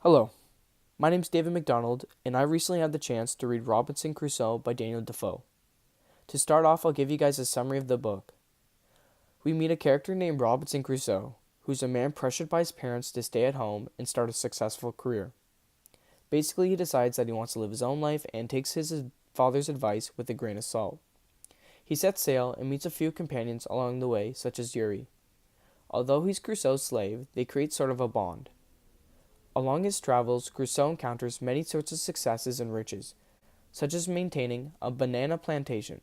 Hello, my name's David McDonald, and I recently had the chance to read Robinson Crusoe by Daniel Defoe. To start off, I'll give you guys a summary of the book. We meet a character named Robinson Crusoe, who's a man pressured by his parents to stay at home and start a successful career. Basically, he decides that he wants to live his own life and takes his father's advice with a grain of salt. He sets sail and meets a few companions along the way, such as Yuri. Although he's Crusoe's slave, they create sort of a bond. Along his travels, Crusoe encounters many sorts of successes and riches, such as maintaining a banana plantation.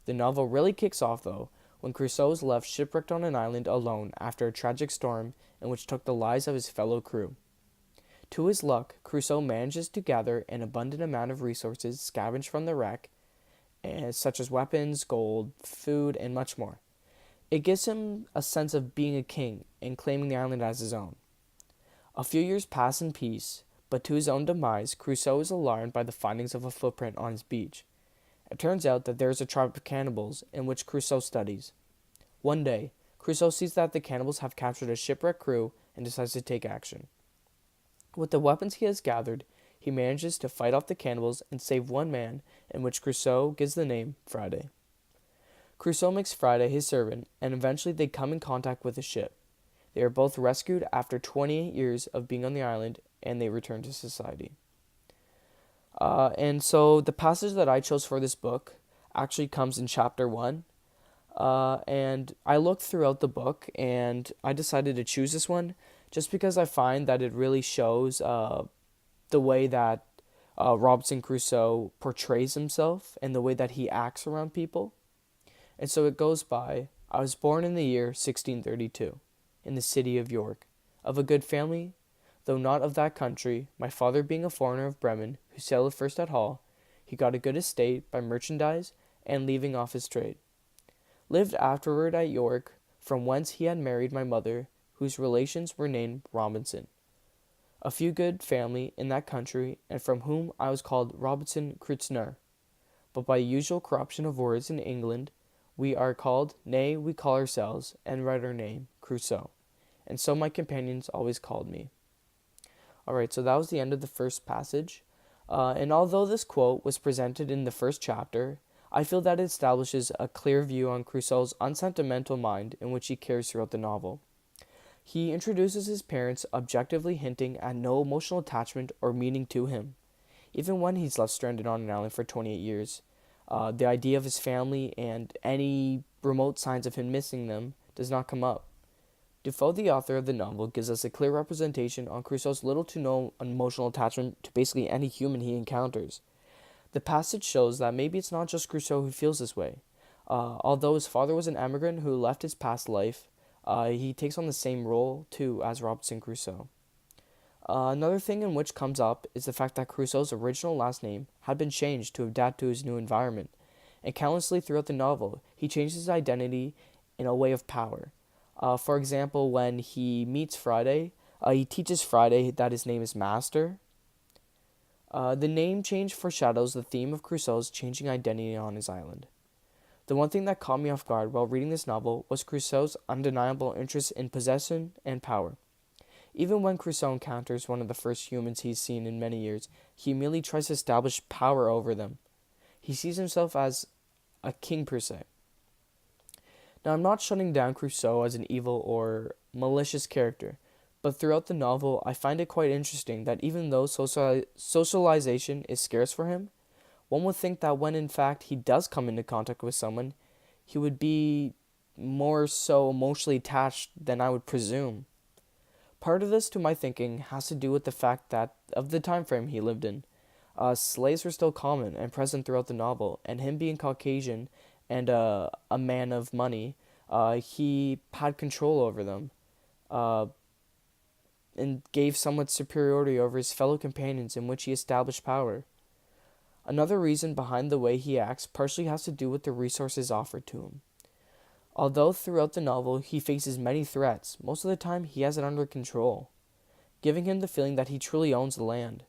The novel really kicks off, though, when Crusoe is left shipwrecked on an island alone after a tragic storm in which took the lives of his fellow crew. To his luck, Crusoe manages to gather an abundant amount of resources scavenged from the wreck, such as weapons, gold, food, and much more. It gives him a sense of being a king and claiming the island as his own. A few years pass in peace, but to his own demise, Crusoe is alarmed by the findings of a footprint on his beach. It turns out that there is a tribe of cannibals in which Crusoe studies. One day, Crusoe sees that the cannibals have captured a shipwrecked crew and decides to take action. With the weapons he has gathered, he manages to fight off the cannibals and save one man, in which Crusoe gives the name Friday. Crusoe makes Friday his servant, and eventually they come in contact with a ship. They are both rescued after 28 years of being on the island, and they return to society. And so the passage that I chose for this book actually comes in chapter 1. And I looked throughout the book, and I decided to choose this one just because I find that it really shows the way that Robinson Crusoe portrays himself and the way that he acts around people. And so it goes by, I was born in the year 1632. In the city of York, of a good family, though not of that country, my father being a foreigner of Bremen, who sailed first at Hull, he got a good estate by merchandise and leaving off his trade. Lived afterward at York, from whence he had married my mother, whose relations were named Robinson. A few good family in that country, and from whom I was called Robinson Crusoe. But by the usual corruption of words in England, we are called, nay, we call ourselves, and write our name, Crusoe. And so my companions always called me. Alright, so that was the end of the first passage. And although this quote was presented in the first chapter, I feel that it establishes a clear view on Crusoe's unsentimental mind in which he carries throughout the novel. He introduces his parents, objectively hinting at no emotional attachment or meaning to him, even when he's left stranded on an island for 28 years. The idea of his family and any remote signs of him missing them does not come up. Defoe, the author of the novel, gives us a clear representation on Crusoe's little to no emotional attachment to basically any human he encounters. The passage shows that maybe it's not just Crusoe who feels this way. Although his father was an emigrant who left his past life, he takes on the same role too as Robinson Crusoe. Another thing in which comes up is the fact that Crusoe's original last name had been changed to adapt to his new environment, and countlessly throughout the novel, he changes his identity in a way of power. For example, when he meets Friday, he teaches Friday that his name is Master. The name change foreshadows the theme of Crusoe's changing identity on his island. The one thing that caught me off guard while reading this novel was Crusoe's undeniable interest in possession and power. Even when Crusoe encounters one of the first humans he's seen in many years, he immediately tries to establish power over them. He sees himself as a king per se. Now, I'm not shutting down Crusoe as an evil or malicious character, but throughout the novel, I find it quite interesting that even though socialization is scarce for him, one would think that when in fact he does come into contact with someone, he would be more so emotionally attached than I would presume. Part of this, to my thinking, has to do with the fact that of the time frame he lived in. Slaves were still common and present throughout the novel, and him being Caucasian and a man of money, he had control over them and gave somewhat superiority over his fellow companions in which he established power. Another reason behind the way he acts partially has to do with the resources offered to him. Although throughout the novel he faces many threats, most of the time he has it under control, giving him the feeling that he truly owns the land.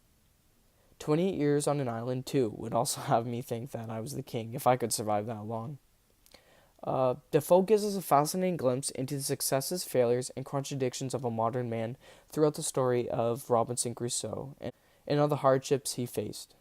28 years on an island, too, would also have me think that I was the king if I could survive that long. Defoe gives us a fascinating glimpse into the successes, failures, and contradictions of a modern man throughout the story of Robinson Crusoe and all the hardships he faced.